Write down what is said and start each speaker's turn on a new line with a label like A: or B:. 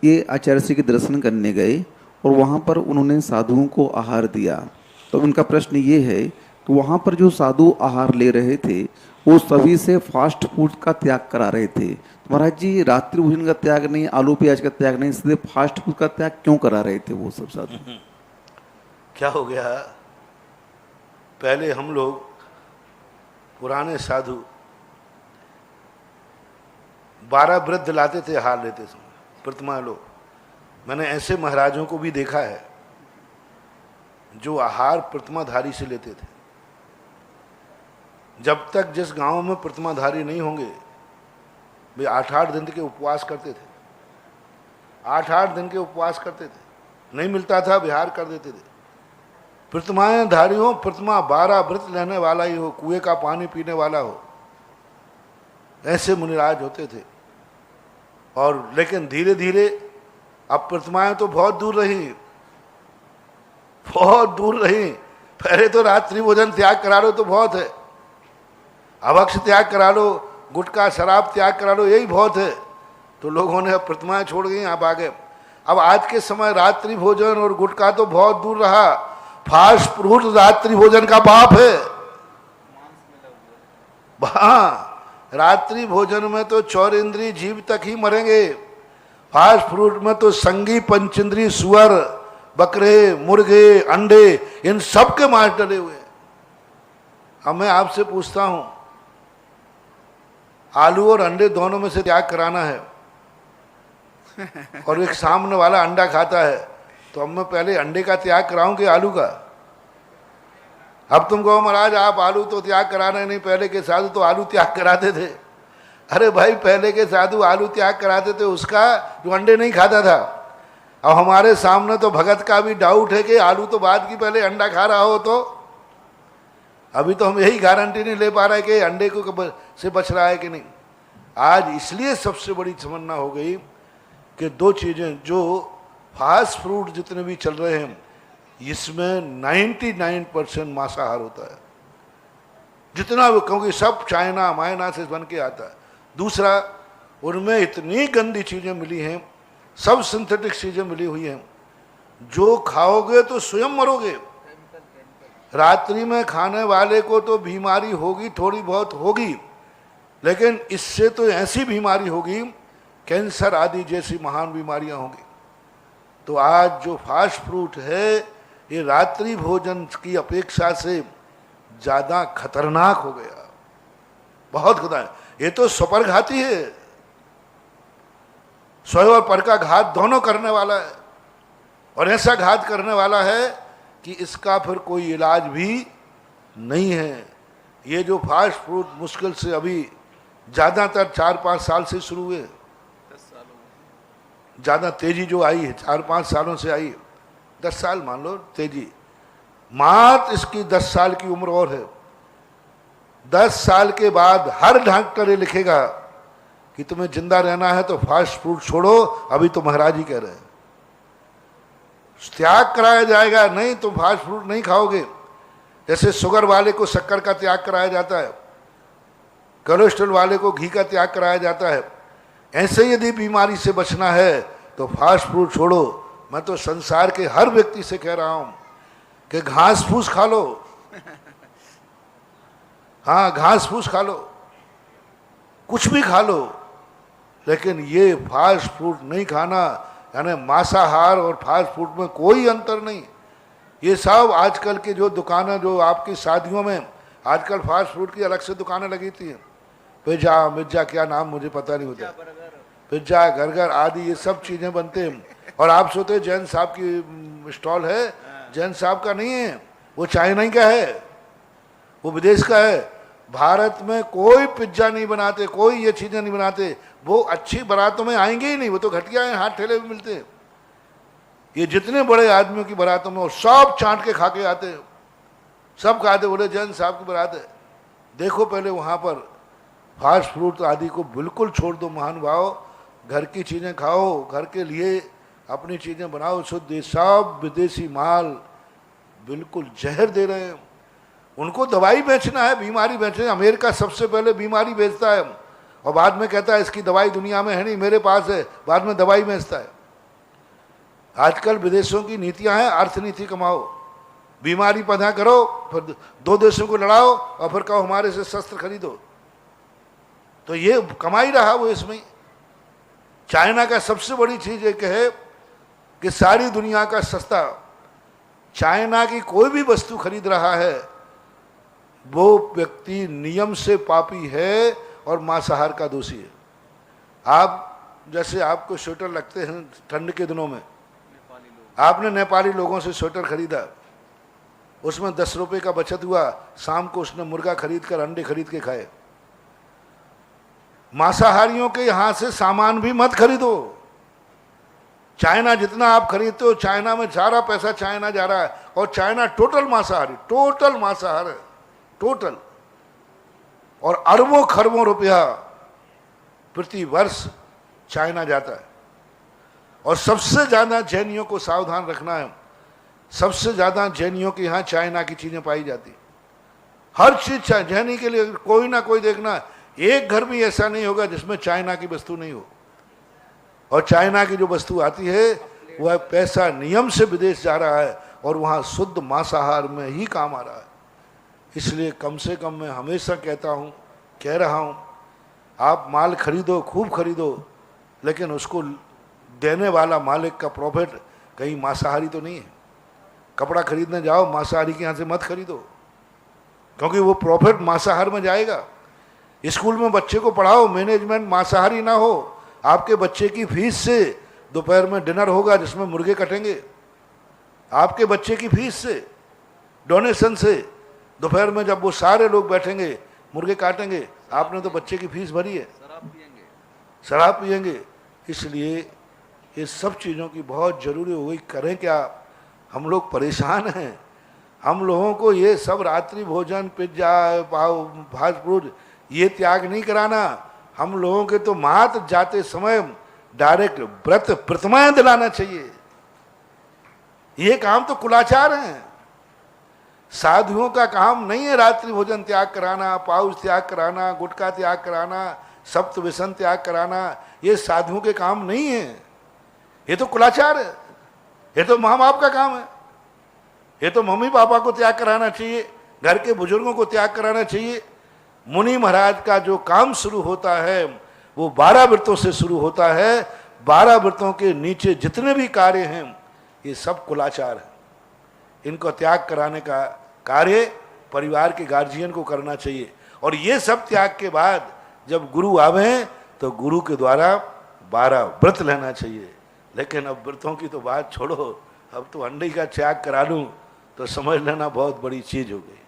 A: ये आचार्य श्री के दर्शन करने गए और वहाँ पर उन्होंने साधुओं को आहार दिया। तो उनका प्रश्न ये है कि वहाँ पर जो साधु आहार ले रहे थे वो सभी से फास्ट फूड का त्याग करा रहे थे। तो महाराज जी, रात्रि भोजन का त्याग नहीं, आलू प्याज का त्याग नहीं, सीधे फास्ट फूड का त्याग क्यों करा रहे थे वो सब साधु?
B: क्या हो गया, पहले हम लोग पुराने साधु 12 वृद्ध लाते थे आहार लेते समय, प्रतिमा लोग। मैंने ऐसे महाराजों को भी देखा है जो आहार प्रतिमाधारी से लेते थे। जब तक जिस गांव में प्रतिमाधारी नहीं होंगे वे 8-8 दिन के उपवास करते थे, 8-8 दिन के उपवास करते थे, नहीं मिलता था विहार कर देते थे। प्रतिमाएं धारी हो, प्रतिमा 12 व्रत लेने वाला ही हो, कुएं का पानी पीने वाला हो, ऐसे मुनिराज होते थे। और लेकिन धीरे धीरे अब प्रतिमाएं तो बहुत दूर रही, बहुत दूर रही। पहले तो रात्रि भोजन त्याग करा लो तो बहुत है, अभक्ष त्याग करा लो, गुटखा शराब त्याग करा लो, यही बहुत है। तो लोगों ने अब प्रतिमाएं छोड़ गई, आप आगे। अब आज के समय रात्रि भोजन और गुटखा तो बहुत दूर रहा, फास्ट फूड रात्रि भोजन का बाप है। हाँ, रात्रि भोजन में तो चौरिंद्री जीव तक ही मरेंगे, फास्ट फूड में तो संगी पंचेंद्री सुअर, बकरे, मुर्गे, अंडे, इन सब के मांस डले हुए। अब मैं आपसे पूछता हूं, आलू और अंडे दोनों में से त्याग कराना है और एक सामने वाला अंडा खाता है, तो अब मैं पहले अंडे का त्याग कराऊं कि आलू का? अब तुम कहो महाराज आप आलू तो त्याग कराना नहीं, पहले के साधु तो आलू त्याग कराते थे। अरे भाई, पहले के साधु आलू त्याग कराते थे उसका जो अंडे नहीं खाता था। अब हमारे सामने तो भगत का भी डाउट है कि आलू तो बाद की, पहले अंडा खा रहा हो। तो अभी तो हम यही गारंटी नहीं ले पा रहे कि अंडे को से बच रहा है कि नहीं। आज इसलिए सबसे बड़ी तमन्ना हो गई कि 2 चीजें, जो फास्ट फूड जितने भी चल रहे हैं इसमें 99% मांसाहार होता है, जितना वो, क्योंकि सब चाइना मायना से बन के आता है। दूसरा, उनमें इतनी गंदी चीजें मिली हैं, सब सिंथेटिक चीजें मिली हुई हैं, जो खाओगे तो स्वयं मरोगे। रात्रि में खाने वाले को तो बीमारी होगी, थोड़ी बहुत होगी, लेकिन इससे तो ऐसी बीमारी होगी, कैंसर आदि जैसी महान बीमारियां होंगी। तो आज जो फास्ट फूड है ये रात्रि भोजन की अपेक्षा से ज्यादा खतरनाक हो गया, बहुत खतरनाक। ये तो स्वपरघाती है, स्वयं और पर का घात दोनों करने वाला है, और ऐसा घात करने वाला है कि इसका फिर कोई इलाज भी नहीं है। ये जो फास्ट फूड मुश्किल से अभी ज़्यादातर 4-5 साल से शुरू हुए, ज़्यादा तेजी जो आई है 4-5 सालों से आई है, 10 साल मान लो तेजी, मात इसकी 10 साल की उम्र और है। 10 साल के बाद हर डॉक्टर ये लिखेगा कि तुम्हें जिंदा रहना है तो फास्ट फूड छोड़ो। अभी तो महाराज ही कह रहे हैं त्याग कराया जाएगा, नहीं तो फास्ट फूड नहीं खाओगे। जैसे शुगर वाले को शक्कर का त्याग कराया जाता है, कोलेस्ट्रॉल वाले को घी का त्याग कराया जाता है, ऐसे यदि बीमारी से बचना है तो फास्ट फूड छोड़ो। मैं तो संसार के हर व्यक्ति से कह रहा हूं कि घास फूस खा लो, हाँ घास फूस खा लो, कुछ भी खा लो, लेकिन ये फास्ट फूड नहीं खाना। यानी मांसाहार और फास्ट फूड में कोई अंतर नहीं। ये सब आजकल के जो दुकानें, जो आपकी शादियों में आजकल फास्ट फूड की अलग से दुकानें लगी थी, पिज्जा मिर्जा, क्या नाम मुझे पता नहीं होता, पिज्जा बर्गर आदि ये सब चीज़ें बनते हैं। और आप सोते जैन साहब की स्टॉल है, जैन साहब का नहीं है, वो चाइना का है, वो विदेश का है। भारत में कोई पिज्जा नहीं बनाते, कोई ये चीज़ें नहीं बनाते, वो अच्छी बारातों में आएंगे ही नहीं, वो तो घटिया है, हाथ ठेले भी मिलते हैं। ये जितने बड़े आदमियों की बारातों में और सब चाट के खा के आते हैं, सब खाते, बोले जैन साहब की बारात है। देखो पहले वहाँ पर फास्ट फूड आदि को बिल्कुल छोड़ दो महानुभाव, घर की चीज़ें खाओ, घर के लिए अपनी चीज़ें बनाओ शुद्ध। सब विदेशी माल बिल्कुल जहर दे रहे हैं, उनको दवाई बेचना है, बीमारी बेचना है। अमेरिका सबसे पहले बीमारी बेचता है और बाद में कहता है इसकी दवाई दुनिया में है नहीं, मेरे पास है, बाद में दवाई बेचता है। आजकल विदेशों की नीतियां हैं, अर्थनीति कमाओ, बीमारी पैदा करो, फिर दो देशों को लड़ाओ और फिर कहो हमारे से शस्त्र खरीदो। तो ये कमाई रहा वो इसमें। चाइना का सबसे बड़ी चीज एक है कि सारी दुनिया का सस्ता, चाइना की कोई भी वस्तु खरीद रहा है वो व्यक्ति नियम से पापी है और मांसाहार का दोषी है। आप जैसे आपको स्वेटर लगते हैं ठंड के दिनों में, आपने नेपाली लोगों से स्वेटर खरीदा, उसमें 10 रुपए का बचत हुआ, शाम को उसने मुर्गा खरीद कर अंडे खरीद के खाए। मांसाहारियों के यहां से सामान भी मत खरीदो। चाइना जितना आप खरीदते हो, चाइना में सारा पैसा चाइना जा रहा है, और चाइना टोटल मांसाहारी, टोटल मांसाहार है, टोटल। और अरबों खरबों रुपया प्रति वर्ष चाइना जाता है। और सबसे ज्यादा जैनियों को सावधान रखना है, सबसे ज्यादा जैनियों के यहाँ चाइना की चीजें पाई जाती। हर चीज जैनी के लिए कोई ना कोई, देखना एक घर भी ऐसा नहीं होगा जिसमें चाइना की वस्तु नहीं हो। और चाइना की जो वस्तु आती है वह पैसा नियम से विदेश जा रहा है और वहाँ शुद्ध मांसाहार में ही काम आ रहा है। इसलिए कम से कम मैं हमेशा कहता हूँ, कह रहा हूँ, आप माल खरीदो, खूब खरीदो, लेकिन उसको देने वाला मालिक का प्रॉफिट कहीं मांसाहारी तो नहीं है। कपड़ा खरीदने जाओ, मांसाहारी के यहाँ से मत खरीदो, क्योंकि वो प्रॉफिट मांसाहार में जाएगा। स्कूल में बच्चे को पढ़ाओ, मैनेजमेंट मांसाहारी ना हो, आपके बच्चे की फीस से दोपहर में डिनर होगा जिसमें मुर्गे कटेंगे। आपके बच्चे की फीस से, डोनेशन से, दोपहर में जब वो सारे लोग बैठेंगे मुर्गे काटेंगे। आपने तो बच्चे की फीस भरी है, शराब पिएंगे। इसलिए ये सब चीज़ों की बहुत जरूरी हो गई। करें क्या, हम लोग परेशान हैं। हम लोगों को ये सब रात्रि भोजन, पिज्जा, पाव, फास्ट फूड, ये त्याग नहीं कराना। हम लोगों के तो मात जाते समय डायरेक्ट व्रत प्रतिमाएं दिलाना चाहिए। ये काम तो कुलाचार हैं। साधुओं का काम नहीं है रात्रि भोजन त्याग कराना, पाउस त्याग कराना, गुटखा त्याग कराना, सप्त व्यसन त्याग कराना। ये साधुओं के काम नहीं है, ये तो कुलाचार है। ये तो माँ बाप का काम है। ये तो मम्मी पापा को त्याग कराना चाहिए, घर के बुजुर्गों को त्याग कराना चाहिए। मुनि महाराज का जो काम शुरू होता है वो 12 व्रतों से शुरू होता है। 12 व्रतों के नीचे जितने भी कार्य हैं ये सब कुलाचार है। इनको त्याग कराने का कार्य परिवार के गार्जियन को करना चाहिए। और ये सब त्याग के बाद जब गुरु आवे तो गुरु के द्वारा 12 व्रत लेना चाहिए। लेकिन अब व्रतों की तो बात छोड़ो, अब तो अंडे का त्याग करा लूँ तो समझ लेना बहुत बड़ी चीज हो गई।